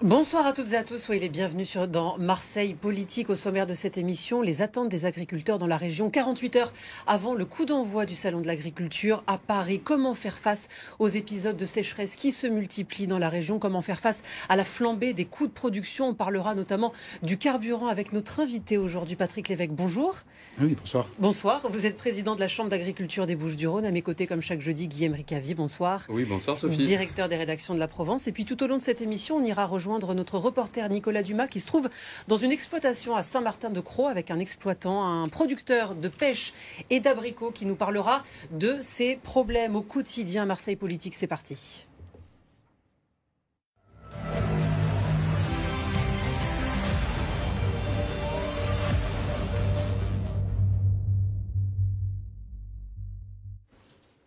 Bonsoir à toutes et à tous, soyez les bienvenus dans Marseille Politique. Au sommaire de cette émission, les attentes des agriculteurs dans la région 48 heures avant le coup d'envoi du Salon de l'Agriculture à Paris. Comment faire face aux épisodes de sécheresse qui se multiplient dans la région? Comment faire face à la flambée des coûts de production? On parlera notamment du carburant avec notre invité aujourd'hui, Patrick Lévesque. Bonjour. Oui, bonsoir. Bonsoir, vous êtes président de la Chambre d'agriculture des Bouches-du-Rhône. À mes côtés, comme chaque jeudi, Guillaume Ricavi. Bonsoir. Oui, bonsoir Sophie. Directeur des rédactions de la Provence. Et puis tout au long de cette émission, on ira rejoindre notre reporter Nicolas Dumas qui se trouve dans une exploitation à Saint-Martin-de-Crau avec un exploitant, un producteur de pêche et d'abricots qui nous parlera de ses problèmes au quotidien. Marseille Politique, c'est parti.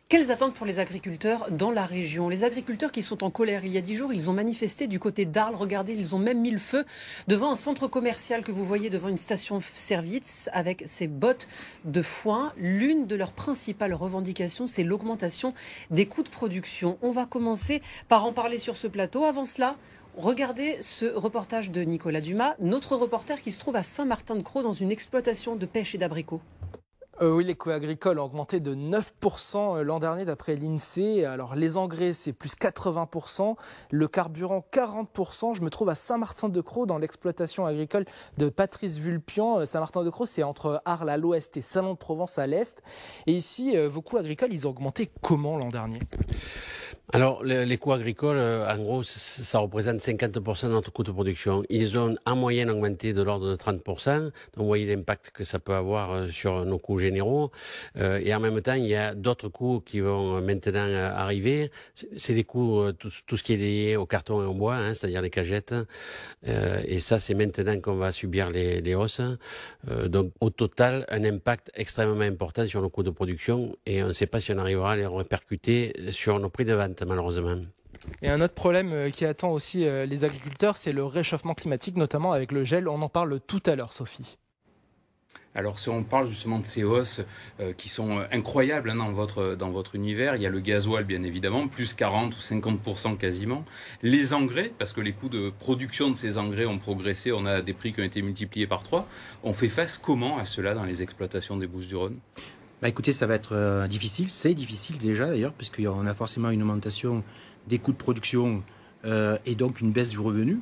Quelles attentes pour les agriculteurs dans la région? Les agriculteurs qui sont en colère. Il y a 10 jours, ils ont manifesté du côté d'Arles. Regardez, ils ont même mis le feu devant un centre commercial que vous voyez devant une station-service avec ses bottes de foin. L'une de leurs principales revendications, c'est l'augmentation des coûts de production. On va commencer par en parler sur ce plateau. Avant cela, regardez ce reportage de Nicolas Dumas, notre reporter qui se trouve à Saint-Martin-de-Crau dans une exploitation de pêche et d'abricots. Oui, les coûts agricoles ont augmenté de 9% l'an dernier d'après l'INSEE. Alors les engrais, c'est plus 80%, le carburant 40%. Je me trouve à Saint-Martin-de-Crau dans l'exploitation agricole de Patrice Vulpian. Saint-Martin-de-Crau, c'est entre Arles à l'ouest et Salon-de-Provence à l'est. Et ici, vos coûts agricoles, ils ont augmenté comment l'an dernier ? Alors, les coûts agricoles, en gros, ça représente 50% de notre coût de production. Ils ont en moyenne augmenté de l'ordre de 30%. Donc, vous voyez l'impact que ça peut avoir sur nos coûts généraux. Et en même temps, il y a d'autres coûts qui vont maintenant arriver. C'est les coûts, tout ce qui est lié au carton et au bois, c'est-à-dire les cagettes. Et ça, c'est maintenant qu'on va subir les hausses. Donc, au total, un impact extrêmement important sur nos coûts de production. Et on ne sait pas si on arrivera à les répercuter sur nos prix de vente, malheureusement. Et un autre problème qui attend aussi les agriculteurs, c'est le réchauffement climatique, notamment avec le gel. On en parle tout à l'heure, Sophie. Alors si on parle justement de ces hausses qui sont incroyables dans votre univers, il y a le gasoil bien évidemment, plus 40 ou 50% quasiment. Les engrais, parce que les coûts de production de ces engrais ont progressé, on a des prix qui ont été multipliés par 3. On fait face comment à cela dans les exploitations des Bouches-du-Rhône ? Écoutez, ça va être difficile. C'est difficile déjà d'ailleurs, puisqu'on a forcément une augmentation des coûts de production et donc une baisse du revenu.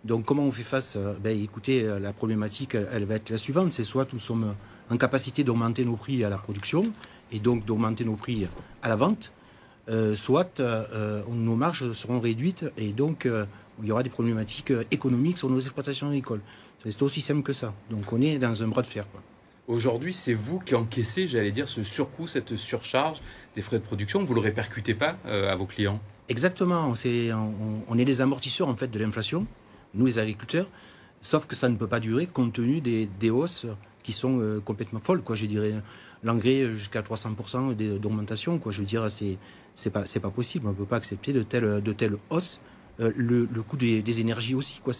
Donc comment on fait face? Écoutez, la problématique, elle va être la suivante. C'est soit nous sommes en capacité d'augmenter nos prix à la production et donc d'augmenter nos prix à la vente, soit nos marges seront réduites et donc il y aura des problématiques économiques sur nos exploitations agricoles. C'est aussi simple que ça. Donc on est dans un bras de fer, quoi. Aujourd'hui, c'est vous qui encaissez, j'allais dire, ce surcoût, cette surcharge des frais de production. Vous ne le répercutez pas à vos clients? Exactement. On est les amortisseurs en fait de l'inflation, nous les agriculteurs. Sauf que ça ne peut pas durer compte tenu des hausses qui sont complètement folles, quoi. Je dirais l'engrais jusqu'à 300% d'augmentation, quoi. Je veux dire, c'est pas possible. On ne peut pas accepter de telles hausses. Le coût des énergies aussi, quoi.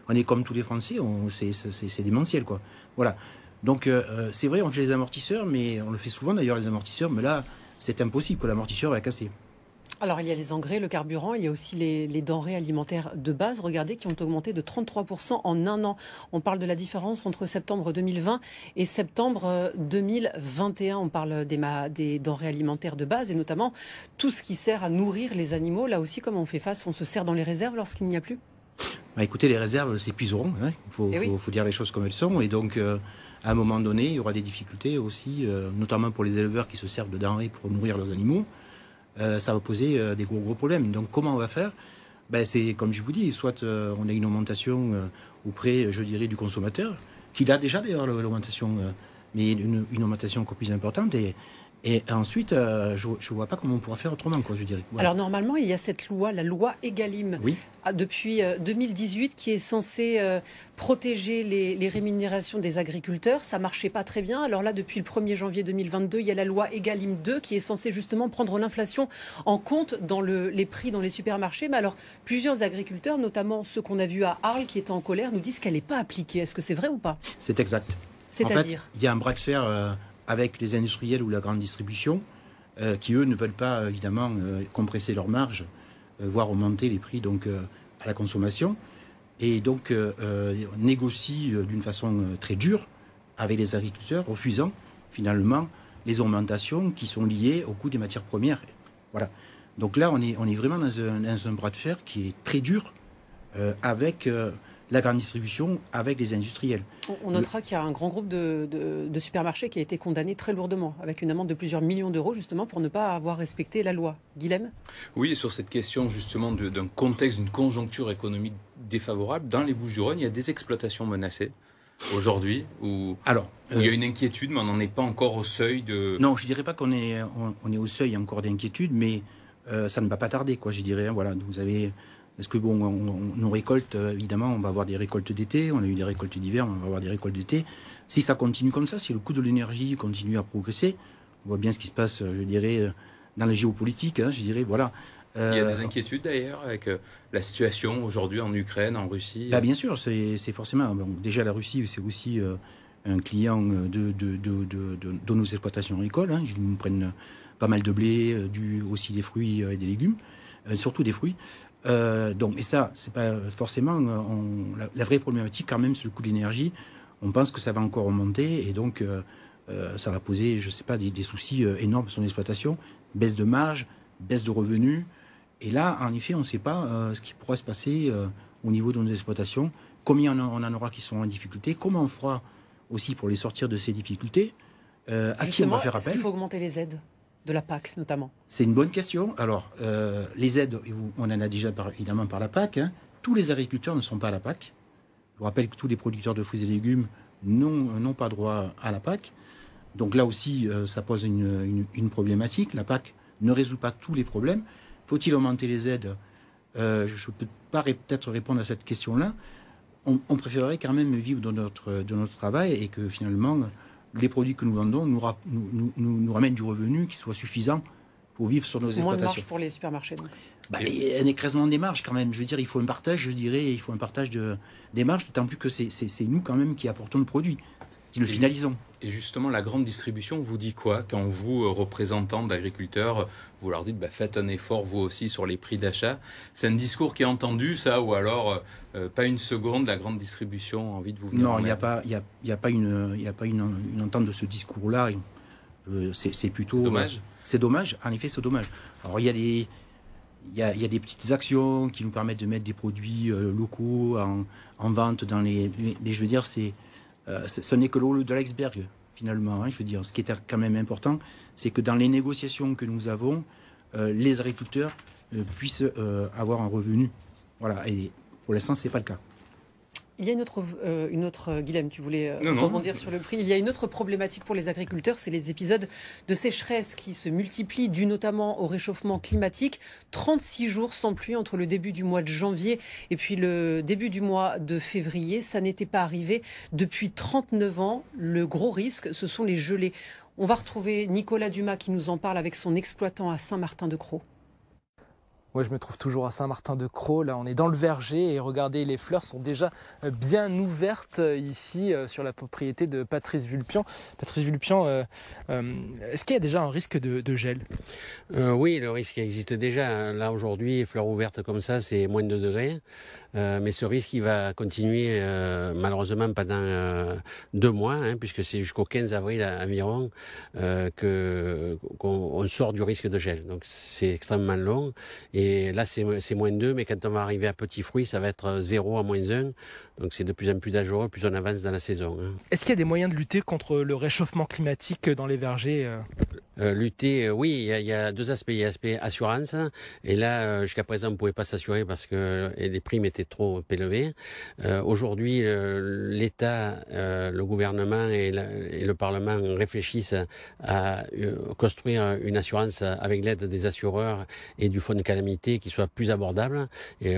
On est comme tous les Français. C'est démentiel, quoi. Voilà. Donc c'est vrai, on fait les amortisseurs, mais on le fait souvent d'ailleurs les amortisseurs, mais là c'est impossible que l'amortisseur va casser. Alors il y a les engrais, le carburant, il y a aussi les denrées alimentaires de base, regardez, qui ont augmenté de 33% en un an. On parle de la différence entre septembre 2020 et septembre 2021. On parle des denrées alimentaires de base et notamment tout ce qui sert à nourrir les animaux. Là aussi, comment on fait face? On se sert dans les réserves lorsqu'il n'y a plus? Écoutez, les réserves s'épuiseront, hein. Il faut dire les choses comme elles sont. Et donc, à un moment donné, il y aura des difficultés aussi, notamment pour les éleveurs qui se servent de denrées pour nourrir leurs animaux. Ça va poser des gros problèmes. Donc, comment on va faire? C'est comme je vous dis, soit on a une augmentation auprès, je dirais, du consommateur, qui a déjà d'ailleurs l'augmentation, mais une augmentation encore plus importante. Et ensuite, je ne vois pas comment on pourra faire autrement, quoi, je dirais. Voilà. Alors normalement, il y a cette loi, la loi Egalim, oui. Depuis 2018, qui est censée protéger les rémunérations des agriculteurs. Ça ne marchait pas très bien. Alors là, depuis le 1er janvier 2022, il y a la loi Egalim 2 qui est censée justement prendre l'inflation en compte dans les prix dans les supermarchés. Mais alors, plusieurs agriculteurs, notamment ceux qu'on a vus à Arles, qui étaient en colère, nous disent qu'elle n'est pas appliquée. Est-ce que c'est vrai ou pas? C'est exact. C'est-à-dire? En fait, il y a un bras de fer avec les industriels ou la grande distribution qui, eux, ne veulent pas, évidemment, compresser leurs marges, voire augmenter les prix donc, à la consommation. et donc négocie d'une façon très dure avec les agriculteurs, refusant finalement les augmentations qui sont liées au coût des matières premières. Voilà. Donc là, on est vraiment dans un bras de fer qui est très dur avec la grande distribution, avec les industriels. On notera qu'il y a un grand groupe de supermarchés qui a été condamné très lourdement, avec une amende de plusieurs millions d'euros, justement, pour ne pas avoir respecté la loi. Guilhem ? Oui, et sur cette question, justement, d'un contexte, d'une conjoncture économique défavorable, dans les Bouches-du-Rhône, il y a des exploitations menacées aujourd'hui, où il y a une inquiétude, mais on n'en est pas encore au seuil de... Non, je ne dirais pas qu'on est au seuil encore d'inquiétude, mais ça ne va pas tarder, quoi, je dirais. Voilà, vous avez... Parce que bon, nos récoltes, évidemment, on va avoir des récoltes d'été, on a eu des récoltes d'hiver, on va avoir des récoltes d'été. Si ça continue comme ça, si le coût de l'énergie continue à progresser, on voit bien ce qui se passe, je dirais, dans la géopolitique, je dirais, voilà. Il y a des inquiétudes d'ailleurs avec la situation aujourd'hui en Ukraine, en Russie. Bien sûr, c'est forcément. Bon, déjà, la Russie, c'est aussi un client de nos exploitations agricoles. Ils nous prennent pas mal de blé, aussi des fruits et des légumes, surtout des fruits. Et ça, c'est pas forcément la vraie problématique quand même, c'est le coût de l'énergie. On pense que ça va encore remonter et donc ça va poser, je sais pas, des soucis énormes sur l'exploitation, baisse de marge, baisse de revenus. Et là, en effet, on ne sait pas ce qui pourra se passer au niveau de nos exploitations, combien on en aura qui sont en difficulté, comment on fera aussi pour les sortir de ces difficultés, à qui on va faire appel. Est-ce qu'il faut augmenter les aides de la PAC notamment? C'est une bonne question. Alors, les aides, on en a déjà évidemment par la PAC. Tous les agriculteurs ne sont pas à la PAC. Je vous rappelle que tous les producteurs de fruits et légumes n'ont pas droit à la PAC. Donc là aussi, ça pose une problématique. La PAC ne résout pas tous les problèmes. Faut-il augmenter les aides? Je ne peux pas peut-être répondre à cette question-là. On préférerait quand même vivre de notre travail et que finalement, les produits que nous vendons nous ramènent du revenu qui soit suffisant pour vivre sur nos exploitations. Moins de marge pour les supermarchés, donc. Un écrasement des marges quand même. Je veux dire, il faut un partage, des marges, d'autant plus que c'est nous quand même qui apportons le produit, qui le finalisons. Et justement, la grande distribution vous dit quoi quand vous, représentants d'agriculteurs, vous leur dites faites un effort vous aussi sur les prix d'achat? C'est un discours qui est entendu, ça, ou alors pas une seconde, la grande distribution a envie de vous venir? Non, il n'y a pas une entente de ce discours-là. C'est plutôt dommage. C'est dommage. En effet, c'est dommage. Alors il y a des petites actions qui nous permettent de mettre des produits locaux en vente dans les. Mais je veux dire, ce n'est que l'eau de l'iceberg, finalement. Je veux dire, ce qui est quand même important, c'est que dans les négociations que nous avons, les agriculteurs puissent avoir un revenu. Voilà. Et pour l'instant, c'est pas le cas. Il y a une autre Guilhem, tu voulais rebondir sur le prix. Il y a une autre problématique pour les agriculteurs, c'est les épisodes de sécheresse qui se multiplient, dus notamment au réchauffement climatique. 36 jours sans pluie entre le début du mois de janvier et puis le début du mois de février. Ça n'était pas arrivé depuis 39 ans. Le gros risque, ce sont les gelées. On va retrouver Nicolas Dumas qui nous en parle avec son exploitant à Saint-Martin-de-Crau. Ouais, je me trouve toujours à Saint-Martin-de-Crau. Là, on est dans le verger et regardez, les fleurs sont déjà bien ouvertes ici sur la propriété de Patrice Vulpian. Patrice Vulpian, est-ce qu'il y a déjà un risque de gel? Oui, le risque existe déjà. Là, aujourd'hui, fleurs ouvertes comme ça, c'est moins de 2 degrés. Mais ce risque, il va continuer malheureusement pendant 2 mois, puisque c'est jusqu'au 15 avril environ qu'on sort du risque de gel. Donc c'est extrêmement long. Et là, c'est moins 2, mais quand on va arriver à petits fruits, ça va être 0 à moins 1. Donc c'est de plus en plus dangereux, plus on avance dans la saison. Est-ce qu'il y a des moyens de lutter contre le réchauffement climatique dans les vergers? Lutter, oui, il y a 2 aspects. Il y a l'aspect assurance, et là, jusqu'à présent, on ne pouvait pas s'assurer parce que les primes étaient trop élevées. Aujourd'hui, l'État, le gouvernement et le Parlement réfléchissent à construire une assurance avec l'aide des assureurs et du fonds de calamité qui soit plus abordable. Et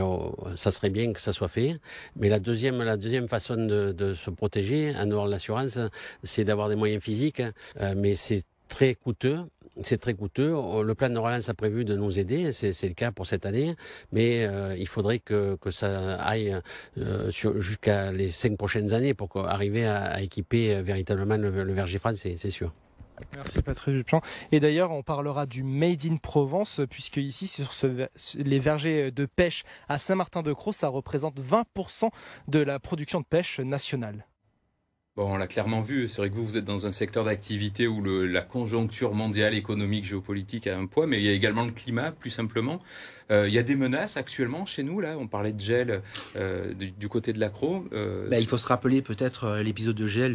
ça serait bien que ça soit fait. Mais la deuxième façon de se protéger, en dehors de l'assurance, c'est d'avoir des moyens physiques, mais c'est très coûteux. C'est très coûteux. Le plan de relance a prévu de nous aider, c'est le cas pour cette année, mais il faudrait que ça aille jusqu'à les 5 prochaines années pour arriver à équiper véritablement le verger français, c'est sûr. Merci Patrick Duplan. Et d'ailleurs, on parlera du Made in Provence, puisque ici, sur les vergers de pêche à Saint-Martin-de-Crau, ça représente 20% de la production de pêche nationale. Bon, on l'a clairement vu, c'est vrai que vous êtes dans un secteur d'activité où la conjoncture mondiale, économique, géopolitique a un poids, mais il y a également le climat, plus simplement. Il y a des menaces actuellement chez nous, là, on parlait de gel du côté de l'Accro. Il faut se rappeler peut-être l'épisode de gel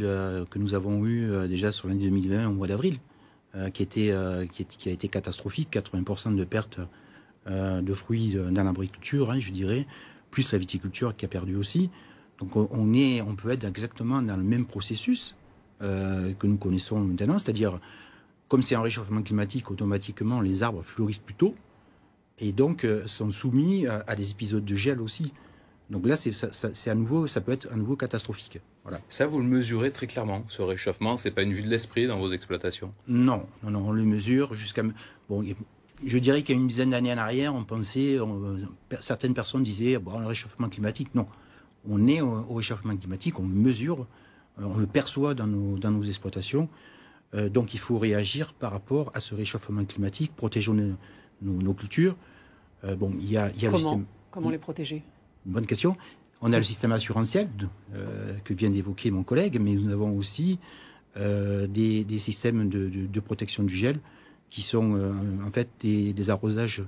que nous avons eu déjà sur l'année 2020 au mois d'avril, qui a été catastrophique, 80% de pertes de fruits dans l'arboriculture, je dirais, plus la viticulture qui a perdu aussi. Donc on peut être exactement dans le même processus que nous connaissons maintenant, c'est-à-dire comme c'est un réchauffement climatique, automatiquement les arbres fleurissent plus tôt et donc sont soumis à des épisodes de gel aussi. Donc là, ça peut être à nouveau catastrophique. Voilà. Ça, vous le mesurez très clairement, ce réchauffement, c'est pas une vue de l'esprit dans vos exploitations? Non, on le mesure jusqu'à... Bon, je dirais qu'il y a une dizaine d'années en arrière, certaines personnes disaient, le réchauffement climatique, non. On est au réchauffement climatique, on le mesure, on le perçoit dans nos exploitations. Donc il faut réagir par rapport à ce réchauffement climatique, protégeons nos cultures. Il y a le système... Comment les protéger? Une bonne question. On a le système assurantiel que vient d'évoquer mon collègue, mais nous avons aussi des systèmes de protection du gel qui sont en fait des arrosages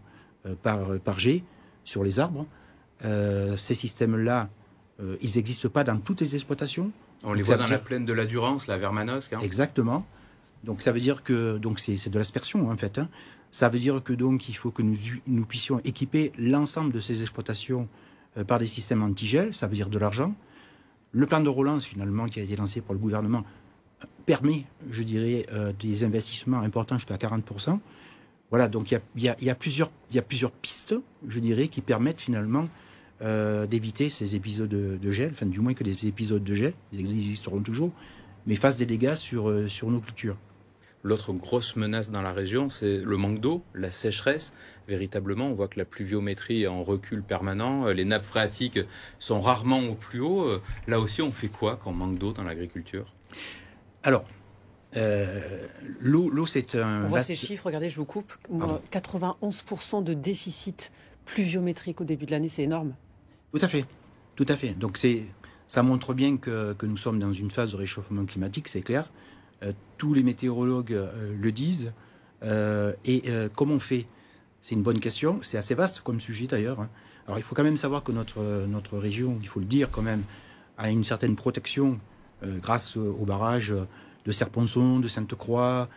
par jet sur les arbres. Ces systèmes-là, ils n'existent pas dans toutes les exploitations. On les voit dans la plaine de la Durance, la vers Manosque. Exactement. Donc ça veut dire que c'est de l'aspersion en fait. Ça veut dire que il faut que nous puissions équiper l'ensemble de ces exploitations par des systèmes anti-gel. Ça veut dire de l'argent. Le plan de relance finalement qui a été lancé par le gouvernement permet, je dirais, des investissements importants jusqu'à 40%. Voilà. Donc il y a plusieurs pistes, je dirais, qui permettent finalement d'éviter ces épisodes de gel, enfin du moins que les épisodes de gel, ils existeront toujours, mais fassent des dégâts sur nos cultures. L'autre grosse menace dans la région, c'est le manque d'eau, la sécheresse. Véritablement, on voit que la pluviométrie est en recul permanent, les nappes phréatiques sont rarement au plus haut. Là aussi, on fait quoi quand on manque d'eau dans l'agriculture? Alors, l'eau, c'est un... On voit ces chiffres, regardez, je vous coupe, 91% de déficit pluviométrique au début de l'année, c'est énorme. Tout à fait. Donc ça montre bien que nous sommes dans une phase de réchauffement climatique, c'est clair. Tous les météorologues le disent. Comment on fait? C'est une bonne question. C'est assez vaste comme sujet d'ailleurs. Alors il faut quand même savoir que notre région, il faut le dire quand même, a une certaine protection grâce aux barrages de Serponçon, de Sainte-Croix,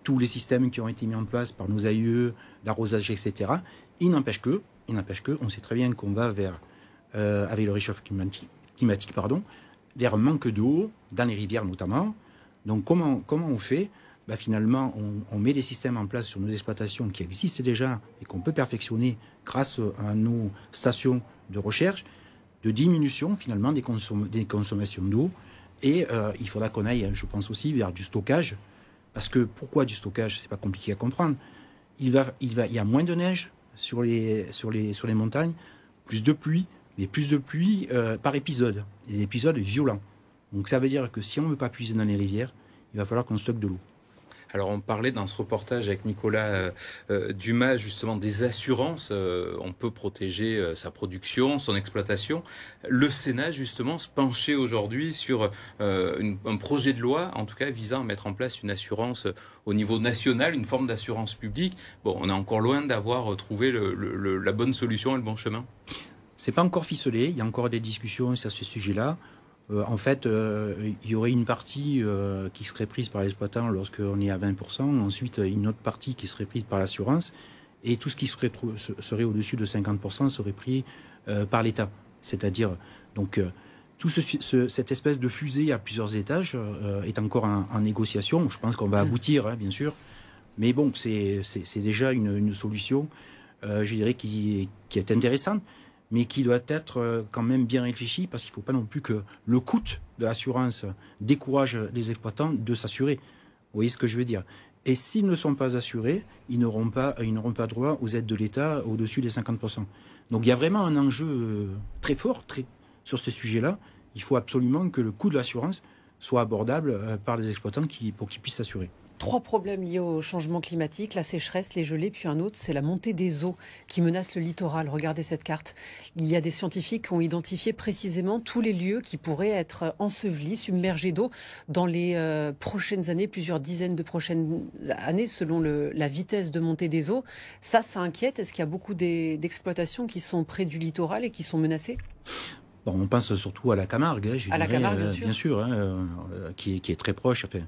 tous les systèmes qui ont été mis en place par nos aïeux, d'arrosage, etc. Il n'empêche que, on sait très bien qu'on va vers, avec le réchauffement climatique, vers un manque d'eau, dans les rivières notamment. Donc comment on fait? Finalement, on met des systèmes en place sur nos exploitations qui existent déjà et qu'on peut perfectionner grâce à nos stations de recherche, de diminution finalement des consommations d'eau. Et il faudra qu'on aille, je pense aussi, vers du stockage. Parce que pourquoi du stockage? C'est pas compliqué à comprendre. Il y a moins de neige sur les montagnes, plus de pluie, mais plus de pluie par épisode, des épisodes violents. Donc ça veut dire que si on ne veut pas puiser dans les rivières, il va falloir qu'on stocke de l'eau. Alors on parlait dans ce reportage avec Nicolas Dumas justement des assurances. On peut protéger sa production, son exploitation. Le Sénat justement se penchait aujourd'hui sur un projet de loi, en tout cas visant à mettre en place une assurance au niveau national, une forme d'assurance publique. Bon, on est encore loin d'avoir trouvé la bonne solution et le bon chemin. C'est pas encore ficelé. Il y a encore des discussions sur ce sujet-là. En fait, il y aurait une partie qui serait prise par l'exploitant lorsqu'on est à 20%, ensuite une autre partie qui serait prise par l'assurance, et tout ce qui serait au-dessus de 50% serait pris par l'État. C'est-à-dire, donc, cette espèce de fusée à plusieurs étages est encore en négociation. Je pense qu'on va aboutir, bien sûr, mais bon, c'est déjà une solution, je dirais, qui est intéressante, mais qui doit être quand même bien réfléchi, parce qu'il ne faut pas non plus que le coût de l'assurance décourage les exploitants de s'assurer. Vous voyez ce que je veux dire? Et s'ils ne sont pas assurés, ils n'auront pas droit aux aides de l'État au-dessus des 50%. Donc il y a vraiment un enjeu très fort sur ce sujet-là. Il faut absolument que le coût de l'assurance soit abordable par les exploitants pour qu'ils puissent s'assurer. 3 problèmes liés au changement climatique, la sécheresse, les gelées, puis un autre, c'est la montée des eaux qui menace le littoral. Regardez cette carte. Il y a des scientifiques qui ont identifié précisément tous les lieux qui pourraient être ensevelis, submergés d'eau dans les prochaines années, plusieurs dizaines de prochaines années, selon la vitesse de montée des eaux. Ça inquiète. Est-ce qu'il y a beaucoup d'exploitations qui sont près du littoral et qui sont menacées ? Bon, on pense surtout à la Camargue, la Camargue, bien sûr, qui est très proche. Enfin,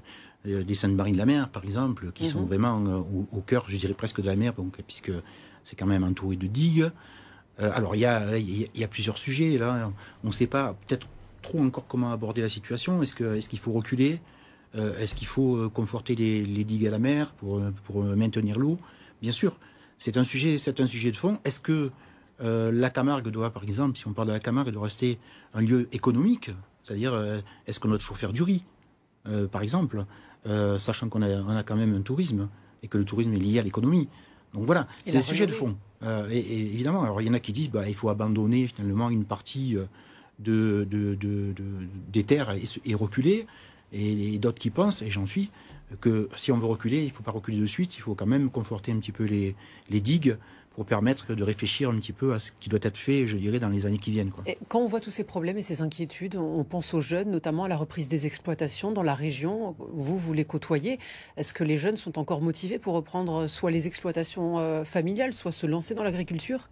les Saintes-Maries de la Mer, par exemple, qui sont vraiment au cœur, je dirais presque de la mer, donc, puisque c'est quand même entouré de digues. Alors, il y a plusieurs sujets, là. On ne sait pas peut-être trop encore comment aborder la situation. Est-ce qu'il faut reculer ? Est-ce qu'il faut conforter les digues à la mer pour maintenir l'eau ? Bien sûr, c'est un sujet de fond. Est-ce que la Camargue doit, par exemple, si on parle de la Camargue, doit rester un lieu économique ? C'est-à-dire, est-ce qu'on doit toujours faire du riz, par exemple, sachant qu'on a quand même un tourisme et que le tourisme est lié à l'économie. Donc voilà, c'est un sujet de fond. Et évidemment, alors il y en a qui disent il faut abandonner finalement une partie des terres et reculer, et d'autres qui pensent, et j'en suis, que si on veut reculer, il ne faut pas reculer de suite, il faut quand même conforter un petit peu les digues pour permettre de réfléchir un petit peu à ce qui doit être fait, je dirais, dans les années qui viennent. Quoi. Et quand on voit tous ces problèmes et ces inquiétudes, on pense aux jeunes, notamment à la reprise des exploitations dans la région. Vous les côtoyez. Est-ce que les jeunes sont encore motivés pour reprendre soit les exploitations familiales, soit se lancer dans l'agriculture ?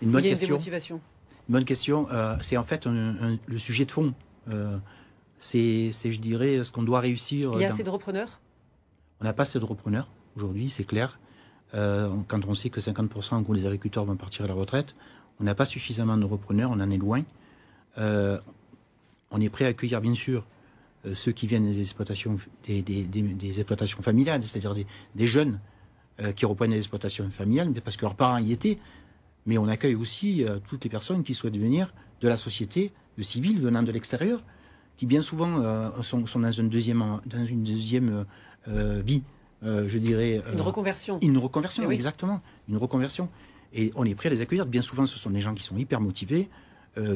Une bonne Il y a question. une démotivation. Une bonne question. C'est en fait le sujet de fond. C'est, je dirais, ce qu'on doit réussir. Il y a assez de repreneurs ? On n'a pas assez de repreneurs aujourd'hui, c'est clair. Quand on sait que 50% en gros, des agriculteurs vont partir à la retraite, on n'a pas suffisamment de repreneurs, on en est loin. On est prêt à accueillir, bien sûr, ceux qui viennent des exploitations, des exploitations familiales, c'est-à-dire des jeunes qui reprennent des exploitations familiales, parce que leurs parents y étaient. Mais on accueille aussi toutes les personnes qui souhaitent venir de la société, de civils venant de l'extérieur, qui bien souvent sont dans une deuxième vie. Je dirais... une reconversion. Une reconversion, oui. Exactement. Une reconversion. Et on est prêt à les accueillir. Bien souvent, ce sont des gens qui sont hyper motivés,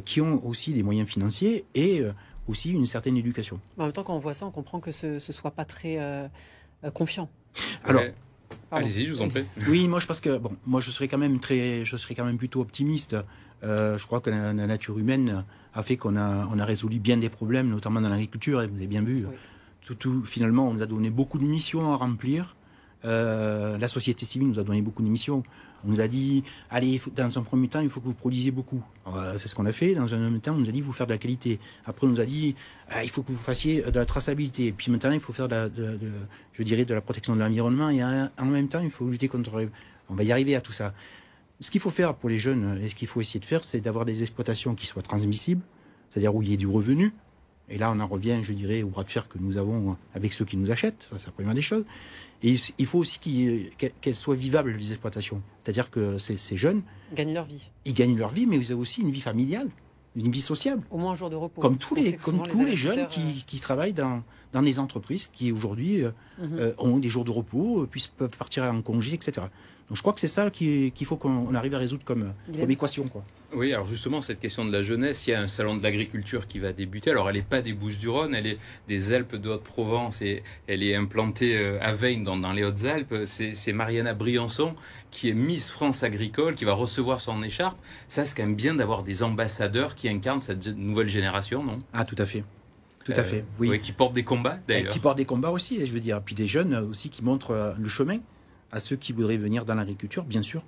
qui ont aussi des moyens financiers et aussi une certaine éducation. En même temps, quand on voit ça, on comprend que ce ne soit pas très confiant. Alors, allez-y, je vous en prie. Oui, moi je pense que moi je serais quand même plutôt optimiste. Je crois que la nature humaine a fait qu'on a résolu bien des problèmes, notamment dans l'agriculture. Et vous avez bien vu. Oui. Finalement, on nous a donné beaucoup de missions à remplir. La société civile nous a donné beaucoup de missions. On nous a dit, allez, dans un premier temps, il faut que vous produisiez beaucoup. C'est ce qu'on a fait. Dans un deuxième temps, on nous a dit, vous faire de la qualité. Après, on nous a dit, il faut que vous fassiez de la traçabilité. Et puis maintenant, il faut faire de la protection de l'environnement. Et en même temps, il faut lutter contre... On va y arriver à tout ça. Ce qu'il faut faire pour les jeunes, et ce qu'il faut essayer de faire, c'est d'avoir des exploitations qui soient transmissibles, c'est-à-dire où il y ait du revenu. Et là, on en revient, je dirais, au bras de fer que nous avons avec ceux qui nous achètent. Ça, c'est la première des choses. Et il faut aussi qu'elles soient vivables, les exploitations. C'est-à-dire que ces jeunes... Gagnent leur vie. Ils gagnent leur vie, mais ils ont aussi une vie familiale, une vie sociable. Au moins un jour de repos. Comme tous les jeunes qui travaillent dans les entreprises, qui aujourd'hui ont des jours de repos, peuvent partir en congé, etc. Donc je crois que c'est ça qu'il faut qu'on arrive à résoudre comme équation, quoi. Oui, alors justement, cette question de la jeunesse, il y a un salon de l'agriculture qui va débuter. Alors, elle n'est pas des Bouches-du-Rhône, elle est des Alpes de Haute-Provence et elle est implantée à Veynes, dans les Hautes-Alpes. C'est Mariana Briançon, qui est Miss France agricole, qui va recevoir son écharpe. Ça, c'est quand même bien d'avoir des ambassadeurs qui incarnent cette nouvelle génération, non ? Ah, tout à fait. Tout à fait, oui. Oui, qui portent des combats, d'ailleurs. Qui portent des combats aussi, je veux dire. Puis des jeunes aussi qui montrent le chemin à ceux qui voudraient venir dans l'agriculture, bien sûr.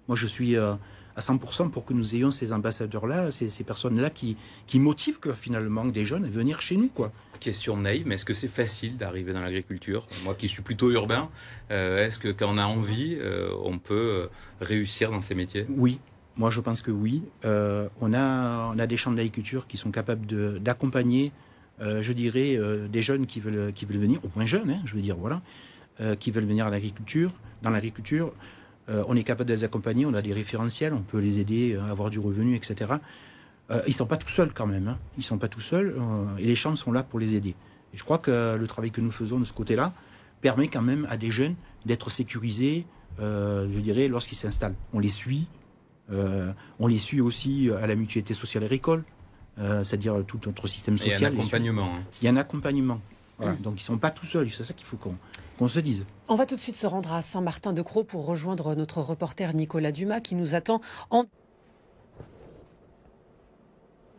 Moi, je suis... à 100% pour que nous ayons ces ambassadeurs-là, ces personnes-là qui motivent finalement des jeunes à venir chez nous, quoi. Question naïve, mais est-ce que c'est facile d'arriver dans l'agriculture ? Moi qui suis plutôt urbain, est-ce que quand on a envie, on peut réussir dans ces métiers ? Oui, moi je pense que oui. On a des champs de l'agriculture qui sont capables d'accompagner, je dirais, des jeunes qui veulent venir, au moins jeunes, je veux dire, voilà, qui veulent venir dans l'agriculture. On est capable de les accompagner, on a des référentiels, on peut les aider à avoir du revenu, etc. Ils ne sont pas tout seuls quand même, ils ne sont pas tout seuls, et les champs sont là pour les aider. Et je crois que le travail que nous faisons de ce côté-là permet quand même à des jeunes d'être sécurisés, je dirais, lorsqu'ils s'installent. On les suit aussi à la mutualité sociale agricole, c'est-à-dire tout notre système social. Il y a un accompagnement. Il y a un accompagnement. Voilà. Donc ils ne sont pas tout seuls, c'est ça qu'il faut qu'on se dise. On va tout de suite se rendre à Saint-Martin-de-Crau pour rejoindre notre reporter Nicolas Dumas qui nous attend en...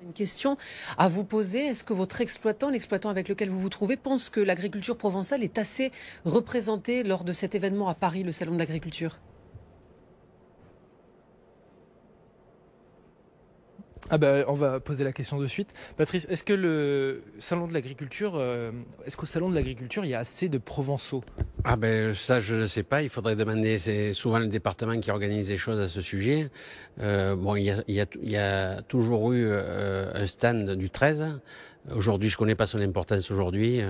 Une question à vous poser. Est-ce que votre l'exploitant avec lequel vous vous trouvez, pense que l'agriculture provençale est assez représentée lors de cet événement à Paris, le Salon de l'agriculture ? On va poser la question de suite. Patrice, est-ce que qu'au salon de l'agriculture, il y a assez de Provençaux ? Ça, je ne sais pas. Il faudrait demander. C'est souvent le département qui organise les choses à ce sujet. Il y a toujours eu un stand du 13. Aujourd'hui, je ne connais pas son importance aujourd'hui.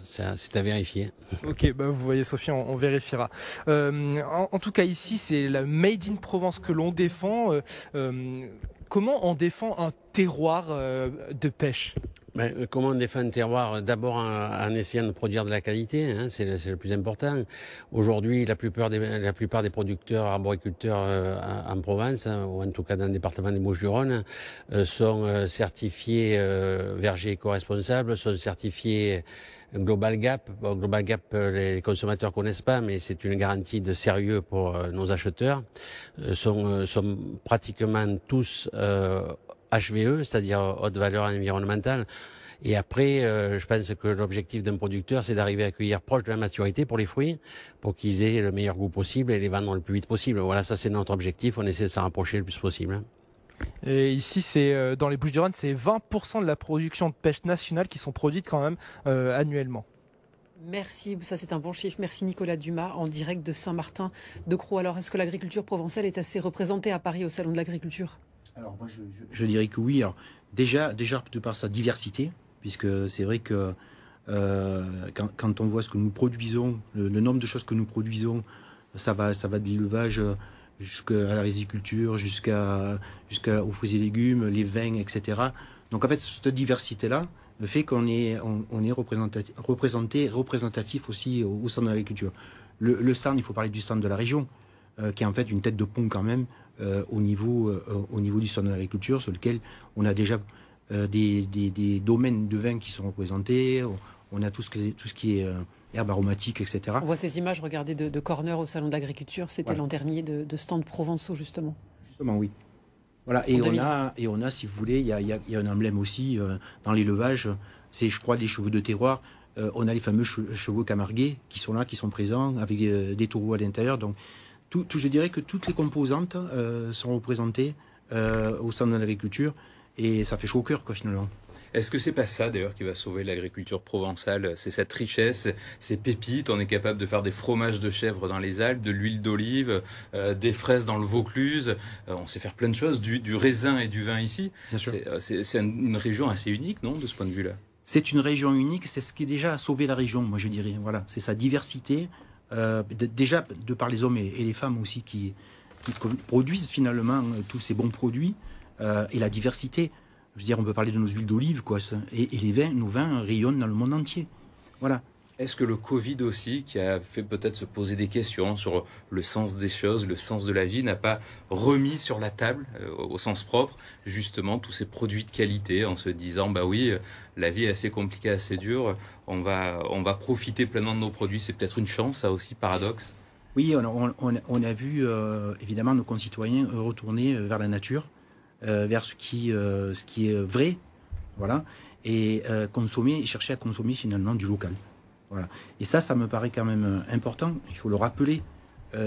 C'est à vérifier. Ok, vous voyez, Sophie, on vérifiera. En tout cas, ici, c'est la Made in Provence que l'on défend. Comment on défend un terroir de pêche ? Comment on défend un terroir ? D'abord en essayant de produire de la qualité, c'est le plus important. Aujourd'hui, la plupart des producteurs arboriculteurs en Provence, ou en tout cas dans le département des Bouches-du-Rhône, sont certifiés vergers éco-responsables, sont certifiés Global Gap. Global Gap, les consommateurs connaissent pas, mais c'est une garantie de sérieux pour nos acheteurs. Sont pratiquement tous HVE, c'est-à-dire haute valeur environnementale. Et après, je pense que l'objectif d'un producteur, c'est d'arriver à cueillir proche de la maturité pour les fruits, pour qu'ils aient le meilleur goût possible et les vendre le plus vite possible. Voilà, ça c'est notre objectif. On essaie de s'en rapprocher le plus possible. Et ici, c'est dans les Bouches-du-Rhône, c'est 20% de la production de pêche nationale qui sont produites quand même annuellement. Merci, ça c'est un bon chiffre. Merci Nicolas Dumas en direct de Saint-Martin-de-Crau. Alors, est-ce que l'agriculture provençale est assez représentée à Paris au Salon de l'agriculture ? Alors moi je dirais que oui. Alors, déjà de par sa diversité, puisque c'est vrai que quand on voit ce que nous produisons, le nombre de choses que nous produisons, ça va de l'élevage jusqu'à la riziculture, jusqu'aux fruits et légumes, les vins, etc. Donc en fait cette diversité-là fait qu'on est représentatif aussi au sein de l'agriculture. Le stand, il faut parler du stand de la région, qui est en fait une tête de pont quand même au niveau du stand de l'agriculture, sur lequel on a déjà des domaines de vin qui sont représentés, on a tout ce qui est herbes aromatiques, etc. On voit ces images, regardez, de corner au Salon de l'agriculture, c'était l'an dernier de stands provençaux justement. Justement, oui. Voilà, et on a, si vous voulez, il y a un emblème aussi dans l'élevage, c'est, je crois, les chevaux de terroir. On a les fameux chevaux camarguais qui sont là, qui sont présents, avec des taureaux à l'intérieur. Donc, je dirais que toutes les composantes sont représentées au sein de l'agriculture, et ça fait chaud au cœur, quoi, finalement. Est-ce que c'est pas ça d'ailleurs qui va sauver l'agriculture provençale? C'est cette richesse, ces pépites. On est capable de faire des fromages de chèvre dans les Alpes, de l'huile d'olive, des fraises dans le Vaucluse. On sait faire plein de choses, du raisin et du vin ici. Bien sûr. C'est une région assez unique, non, de ce point de vue-là? C'est une région unique, c'est ce qui déjà a sauvé la région, moi je dirais. Voilà, c'est sa diversité, déjà de par les hommes et les femmes aussi qui produisent finalement tous ces bons produits, et la diversité. Je veux dire, on peut parler de nos huiles d'olive, quoi, et nos vins rayonnent dans le monde entier. Voilà. Est-ce que le Covid aussi, qui a fait peut-être se poser des questions sur le sens des choses, le sens de la vie, n'a pas remis sur la table, au sens propre, justement, tous ces produits de qualité, en se disant, bah oui, la vie est assez compliquée, assez dure, on va profiter pleinement de nos produits. C'est peut-être une chance, ça aussi, paradoxe. Oui, on a vu, évidemment, nos concitoyens retourner vers la nature, vers ce qui est vrai, voilà, et chercher à consommer finalement du local. Voilà. Et ça me paraît quand même important, il faut le rappeler.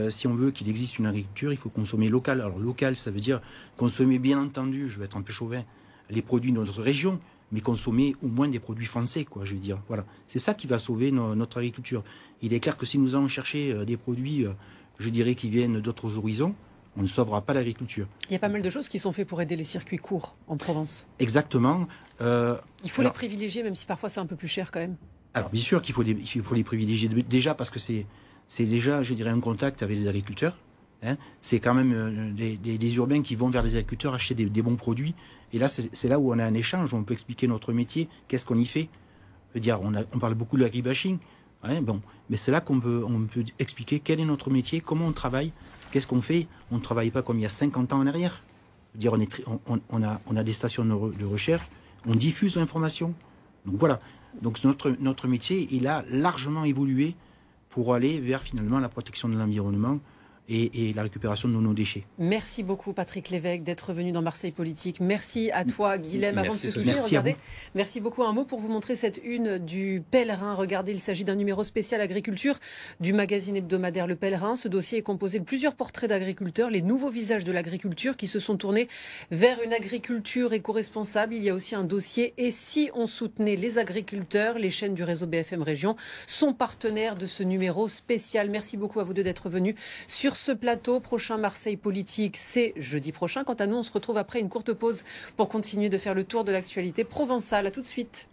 Si on veut qu'il existe une agriculture, il faut consommer local. Alors local, ça veut dire consommer, bien entendu, je vais être un peu chauvin, les produits de notre région, mais consommer au moins des produits français, quoi, je veux dire. Voilà. C'est ça qui va sauver notre agriculture. Il est clair que si nous allons chercher des produits, je dirais, qui viennent d'autres horizons, on ne sauvera pas l'agriculture. Il y a pas mal de choses qui sont faites pour aider les circuits courts en Provence. Exactement. Il faut les privilégier, même si parfois c'est un peu plus cher quand même. Alors bien sûr qu'il faut les privilégier, déjà parce que c'est déjà, je dirais, un contact avec les agriculteurs. Hein. C'est quand même des urbains qui vont vers les agriculteurs acheter des bons produits. Et là, c'est là où on a un échange, où on peut expliquer notre métier, qu'est-ce qu'on y fait. Je veux dire, on parle beaucoup de l'agribashing, hein, bon, mais c'est là qu'on peut expliquer quel est notre métier, comment on travaille. Qu'est-ce qu'on fait? On ne travaille pas comme il y a 50 ans en arrière. Je veux dire, on a des stations de recherche, on diffuse l'information. Donc voilà, Donc notre métier, il a largement évolué pour aller vers finalement la protection de l'environnement et la récupération de nos déchets. Merci beaucoup Patrick Lévesque d'être venu dans Marseille Politique. Merci à toi Guilhem. Avant de se quitter, regardez, merci beaucoup. Un mot pour vous montrer cette une du Pèlerin. Regardez, il s'agit d'un numéro spécial agriculture du magazine hebdomadaire Le Pèlerin. Ce dossier est composé de plusieurs portraits d'agriculteurs, les nouveaux visages de l'agriculture qui se sont tournés vers une agriculture éco-responsable. Il y a aussi un dossier et si on soutenait les agriculteurs, les chaînes du réseau BFM Région sont partenaires de ce numéro spécial. Merci beaucoup à vous deux d'être venus sur ce plateau. Prochain Marseille Politique, c'est jeudi prochain. Quant à nous, on se retrouve après une courte pause pour continuer de faire le tour de l'actualité provençale. À tout de suite.